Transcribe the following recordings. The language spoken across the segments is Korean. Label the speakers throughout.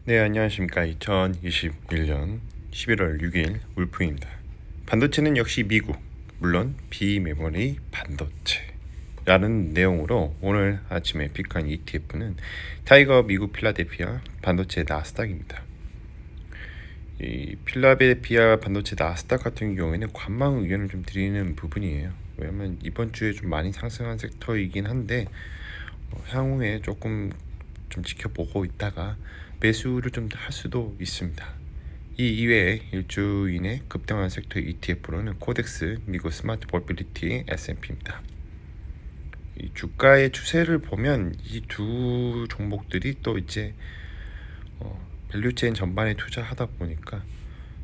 Speaker 1: 네, 안녕하십니까. 2021년 11월 6일 울프입니다. 반도체는 역시 미국, 물론 비메모리 반도체라는 내용으로 오늘 아침에 픽한 ETF는 타이거 미국 필라델피아 반도체 나스닥입니다. 이 필라델피아 반도체 나스닥 같은 경우에는 관망 의견을 좀 드리는 부분이에요. 왜냐면 이번 주에 좀 많이 상승한 섹터이긴 한데 향후에 조금 좀 지켜보고 있다가 매수를 좀 할 수도 있습니다. 이 이외에 일주일에 급등한 섹터 ETF로는 코덱스, 미국 스마트 모빌리티 S&P입니다. 이 주가의 추세를 보면 이 두 종목들이 또 이제 밸류체인 전반에 투자하다 보니까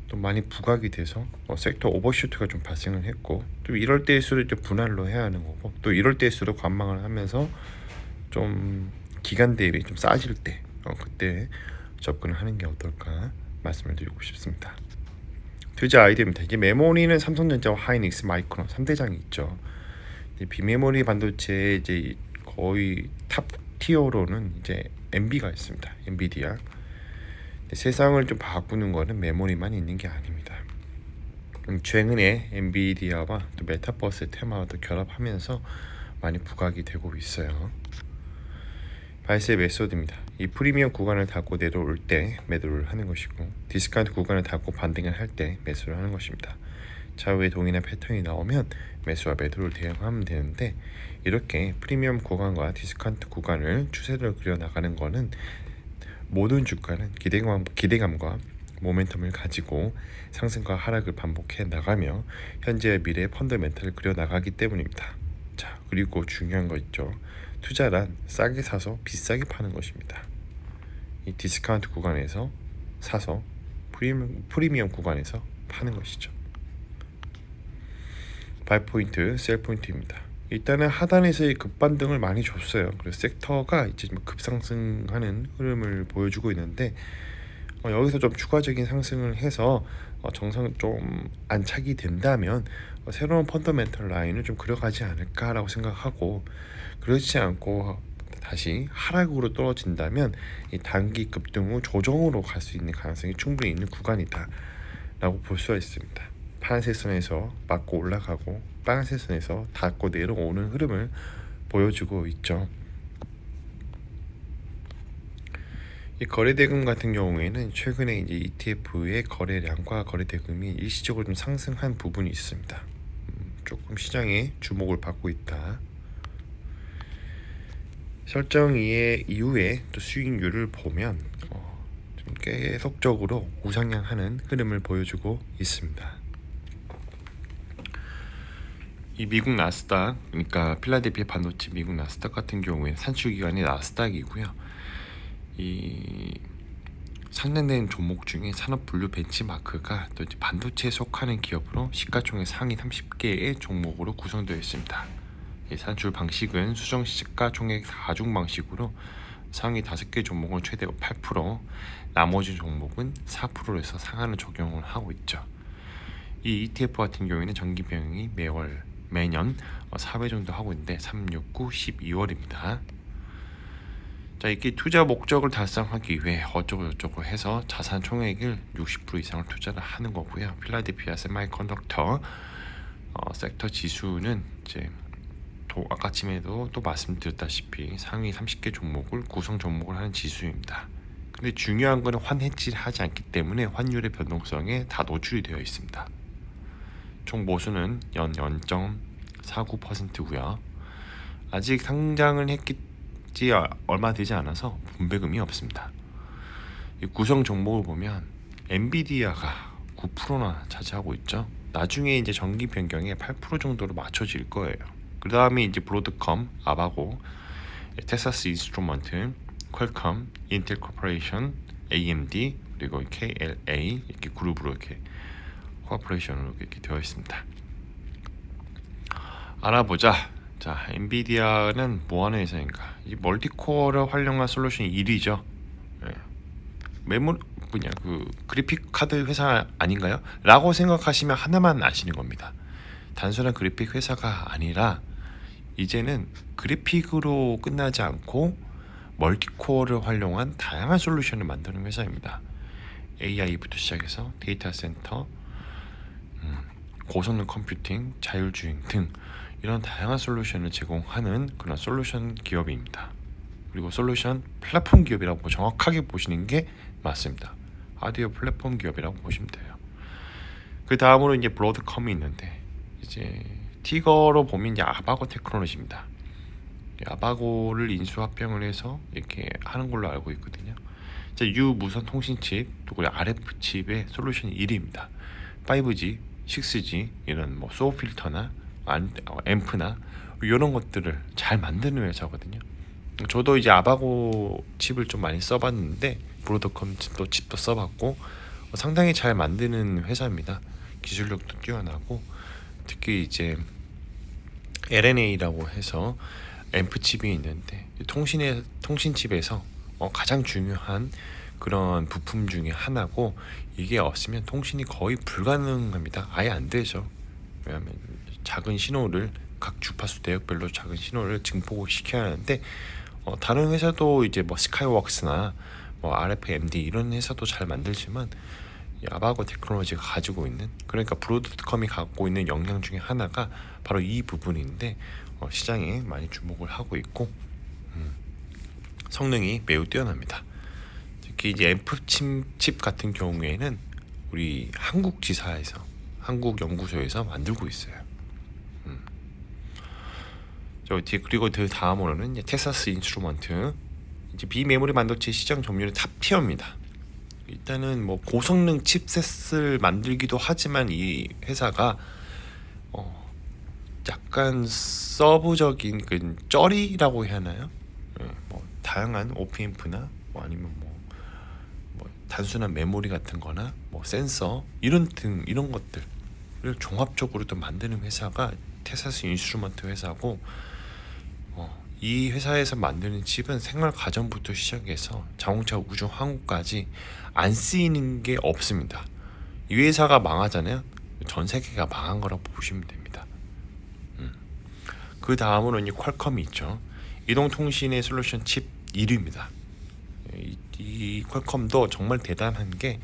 Speaker 1: 또 많이 부각이 돼서 섹터 오버슈트가 좀 발생을 했고, 또 이럴 때일수록 좀 분할로 해야 하는 거고, 또 이럴 때일수록 관망을 하면서 좀 기간 대비 좀 싸질 때 그때 접근을 하는 게 어떨까 말씀을 드리고 싶습니다. 투자 아이디어입니다. 이게 메모리는 삼성전자와 하이닉스, 마이크론 3대장이 있죠. 비메모리 반도체 이제 거의 탑 티어로는 이제 엔비가 있습니다. 엔비디아. 세상을 좀 바꾸는 거는 메모리만 있는 게 아닙니다. 최근에 엔비디아와 또 메타버스 테마와도 결합하면서 많이 부각이 되고 있어요. 바이스의 메소드입니다. 이 프리미엄 구간을 닫고 내려올 때 매도를 하는 것이고, 디스카운트 구간을 닫고 반등을 할 때 매수를 하는 것입니다. 차후에 동일한 패턴이 나오면 매수와 매도를 대응하면 되는데, 이렇게 프리미엄 구간과 디스카운트 구간을 추세를 그려나가는 것은 모든 주가는 기대감과 모멘텀을 가지고 상승과 하락을 반복해 나가며 현재의 미래의 펀더멘탈을 그려나가기 때문입니다. 자, 그리고 중요한 거 있죠. 투자란 싸게 사서 비싸게 파는 것입니다. 이 디스카운트 구간에서 사서 프리미엄 구간에서 파는 것이죠. 바이 포인트, 셀 포인트입니다. 일단은 하단에서의 급반등을 많이 줬어요. 그래서 섹터가 이제 급상승하는 흐름을 보여주고 있는데, 여기서 좀 추가적인 상승을 해서 정상 좀 안착이 된다면 새로운 펀더멘털 라인을 좀 그려가지 않을까라고 생각하고, 그렇지 않고 다시 하락으로 떨어진다면 이 단기 급등 후 조정으로 갈 수 있는 가능성이 충분히 있는 구간이다 라고 볼 수가 있습니다. 파란색 선에서 맞고 올라가고 빨간색 선에서 닿고 내려오는 흐름을 보여주고 있죠. 이 거래대금 같은 경우에는 최근에 이제 ETF의 거래량과 거래대금이 일시적으로 좀 상승한 부분이 있습니다. 조금 시장에 주목을 받고 있다. 설정 이후에 또 수익률을 보면 좀 계속적으로 우상향하는 흐름을 보여주고 있습니다. 이 미국 나스닥, 그러니까 필라델피아 반도체 미국 나스닥 같은 경우에는 산출기관이 나스닥이고요. 이 상장된 종목 중에 산업분류 벤치마크가 또 이제 반도체에 속하는 기업으로 시가총액 상위 30개의 종목으로 구성되어 있습니다. 이 산출 방식은 수정 시가총액 4중 방식으로 상위 5개 종목은 최대 8%, 나머지 종목은 4%에서 상한을 적용을 하고 있죠. 이 ETF 같은 경우에는 정기 비용이 매년 4회 정도 하고 있는데 3, 6, 9, 12월입니다. 자, 이렇게 투자 목적을 달성하기 위해 어쩌고 해서 자산 총액을 60% 이상을 투자를 하는 거고요. 필라델피아 세미컨덕터 섹터 지수는 이제 아까쯤에도 또 말씀드렸다시피 상위 30개 종목을 구성 종목을 하는 지수입니다. 근데 중요한 거는 환해지를 하지 않기 때문에 환율의 변동성에 다 노출이 되어 있습니다. 총 보수는 연 0.49%고요. 아직 상장을 했지 얼마 되지 않아서 분배금이 없습니다. 이 구성 종목을 보면 엔비디아가 9%나 차지하고 있죠. 나중에 이제 정기 변경에 8% 정도로 맞춰질 거예요. 그 다음에 이제 브로드컴, 아바고, 텍사스 인스트루먼트, 퀄컴, 인텔 코퍼레이션, AMD, 그리고 KLA 이렇게 그룹으로 이렇게 코퍼레이션으로 이렇게 되어 있습니다. 알아보자. 자, 엔비디아는 뭐 하는 회사인가? 이 멀티코어를 활용한 솔루션 1위죠. 그래픽 카드 회사 아닌가요? 라고 생각하시면 하나만 아시는 겁니다. 단순한 그래픽 회사가 아니라 이제는 그래픽으로 끝나지 않고 멀티코어를 활용한 다양한 솔루션을 만드는 회사입니다. AI부터 시작해서 데이터 센터, 고성능 컴퓨팅, 자율주행 등 이런 다양한 솔루션을 제공하는 그런 솔루션 기업입니다. 그리고 솔루션 플랫폼 기업이라고 정확하게 보시는 게 맞습니다. 하드웨어 플랫폼 기업이라고 보시면 돼요. 그 다음으로 이제 브로드컴이 있는데, 이제 티거로 보면 이제 아바고 테크놀로지입니다. 아바고를 인수합병을 해서 이렇게 하는 걸로 알고 있거든요. U 무선 통신 칩, 또 그리고 RF 칩의 솔루션 1위입니다. 5G, 6G 이런 뭐 소어 필터나 앰프나 이런 것들을 잘 만드는 회사거든요. 저도 이제 아바고 칩을 좀 많이 써봤는데, 브로드컴 칩도 써봤고 상당히 잘 만드는 회사입니다. 기술력도 뛰어나고, 특히 이제 LNA라고 해서 앰프 칩이 있는데, 통신 칩에서 가장 중요한 그런 부품 중에 하나고, 이게 없으면 통신이 거의 불가능합니다. 아예 안 되죠. 왜냐하면 작은 신호를 각 주파수 대역별로 작은 신호를 증폭을 시켜야 하는데, 다른 회사도 이제 뭐 스카이웍스나 뭐 RFMD 이런 회사도 잘 만들지만, 아바고 테크놀로지가 가지고 있는, 그러니까 브로드컴이 갖고 있는 역량 중에 하나가 바로 이 부분인데, 시장에 많이 주목을 하고 있고, 성능이 매우 뛰어납니다. 특히 이제 앰프 칩 같은 경우에는 우리 한국 지사에서, 한국 연구소에서 만들고 있어요. 그리고 그 다음으로는 텍사스 인스트루먼트, 이제 비메모리 반도체 시장 점유율 탑티어입니다. 일단은 뭐 고성능 칩셋을 만들기도 하지만, 이 회사가 약간 서브적인 그 쩌리라고 해야 하나요? 뭐 다양한 오프앰프나 뭐 아니면 뭐 단순한 메모리 같은 거나 뭐 센서 이런 것들을 종합적으로 또 만드는 회사가 텍사스 인스트루먼트 회사고, 이 회사에서 만드는 칩은 생활 가전부터 시작해서 자동차, 우주, 항공까지 안 쓰이는 게 없습니다. 이 회사가 망하잖아요. 전 세계가 망한 거라고 보시면 됩니다. 그 다음으로 이제 퀄컴이 있죠. 이동통신의 솔루션 칩 1위입니다. 이 퀄컴도 정말 대단한 게,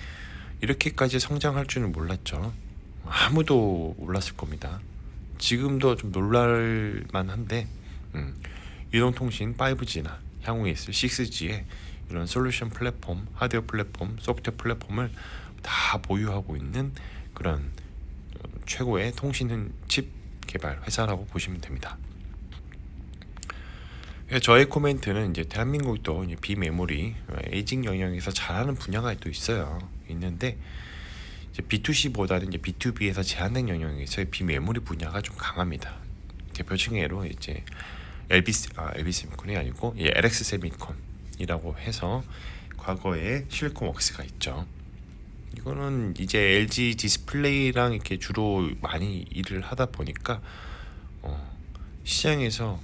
Speaker 1: 이렇게까지 성장할 줄은 몰랐죠. 아무도 몰랐을 겁니다. 지금도 좀 놀랄만한데, 이동통신 5G나 향후에 있을 6G의 이런 솔루션 플랫폼, 하드웨어 플랫폼, 소프트웨어 플랫폼을 다 보유하고 있는 그런 최고의 통신 칩 개발 회사라고 보시면 됩니다. 저의 코멘트는 이제 대한민국도 이제 비메모리 에이징 영역에서 잘하는 분야가 또 있는데, 이제 B2C보다는 이제 B2B에서 제한된 영역에서의 비메모리 분야가 좀 강합니다. 대표적인 예로 이제 LB 세미콘이 아니고 LX 세미콘이라고 해서 과거에 실리콘웍스가 있죠. 이거는 이제 LG 디스플레이랑 이렇게 주로 많이 일을 하다 보니까 시장에서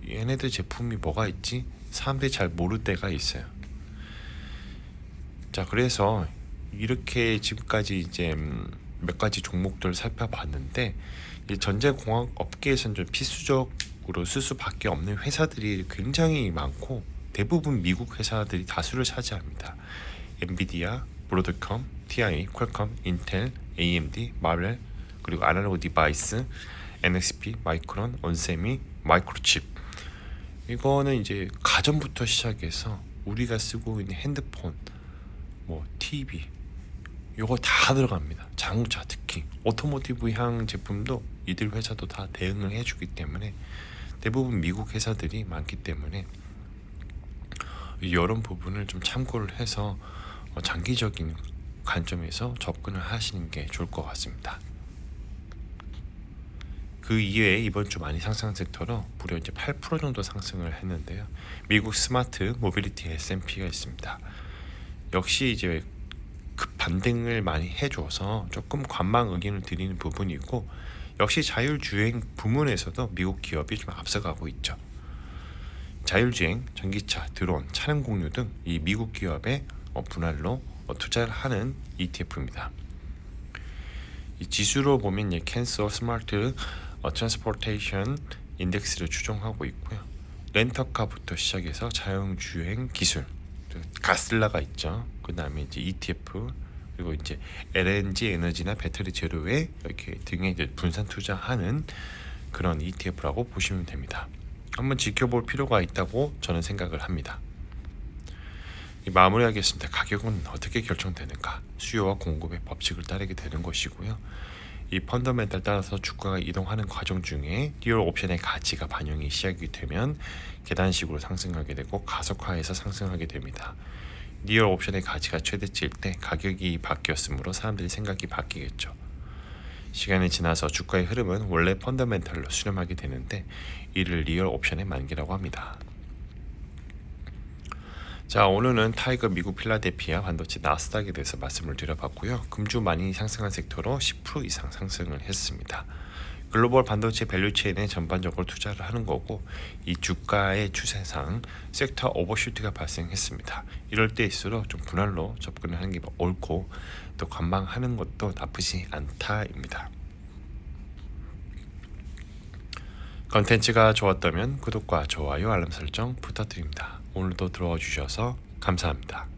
Speaker 1: 얘네들 제품이 뭐가 있지? 사람들이 잘 모를 때가 있어요. 자, 그래서 이렇게 지금까지 이제 몇 가지 종목들을 살펴봤는데, 전자공학 업계에서는 좀 필수적으로 쓸 수밖에 없는 회사들이 굉장히 많고, 대부분 미국 회사들이 다수를 차지합니다. 엔비디아, 브로드컴, TI, 퀄컴, 인텔, AMD, 마벨, 그리고 아날로그 디바이스, NXP, 마이크론, 온세미, 마이크로칩. 이거는 이제 가전부터 시작해서 우리가 쓰고 있는 핸드폰, 뭐 TV, 이거 다 들어갑니다. 자동차, 특히 오토모티브 향 제품도 이들 회사도 다 대응을 해주기 때문에, 대부분 미국 회사들이 많기 때문에 이런 부분을 좀 참고를 해서 장기적인 관점에서 접근을 하시는 게 좋을 것 같습니다. 그 이외에 이번 주 많이 상승 섹터로 무려 이제 8% 정도 상승을 했는데요. 미국 스마트 모빌리티 S&P가 있습니다. 역시 이제 급 반등을 많이 해줘서 조금 관망 의견을 드리는 부분이고, 역시 자율주행 부문에서도 미국 기업이 좀 앞서가고 있죠. 자율주행, 전기차, 드론, 차량 공유 등 이 미국 기업의 분할로 투자를 하는 ETF입니다. 이 지수로 보면 캔서 스마트 트랜스포테이션 인덱스를 추종하고 있고요. 렌터카부터 시작해서 자율주행 기술, 가슬라가 있죠. 그 다음에 이제 ETF, 그리고 이제 LNG 에너지나 배터리 재료에 이렇게 등에 이제 분산 투자하는 그런 ETF라고 보시면 됩니다. 한번 지켜볼 필요가 있다고 저는 생각을 합니다. 마무리하겠습니다. 가격은 어떻게 결정되는가? 수요와 공급의 법칙을 따르게 되는 것이고요. 이 펀더멘탈 따라서 주가가 이동하는 과정 중에 리얼 옵션의 가치가 반영이 시작이 되면 계단식으로 상승하게 되고 가속화해서 상승하게 됩니다. 리얼 옵션의 가치가 최대치일 때 가격이 바뀌었으므로 사람들이 생각이 바뀌겠죠. 시간이 지나서 주가의 흐름은 원래 펀더멘탈로 수렴하게 되는데 이를 리얼 옵션의 만기라고 합니다. 자, 오늘은 타이거 미국 필라델피아 반도체 나스닥에 대해서 말씀을 드려봤고요. 금주 많이 상승한 섹터로 10% 이상 상승을 했습니다. 글로벌 반도체 밸류체인에 전반적으로 투자를 하는 거고 이 주가의 추세상 섹터 오버슈트가 발생했습니다. 이럴 때일수록 좀 분할로 접근을 하는 게 옳고 또 관망하는 것도 나쁘지 않다입니다. 컨텐츠가 좋았다면 구독과 좋아요 알람 설정 부탁드립니다. 오늘도 들어와 주셔서 감사합니다.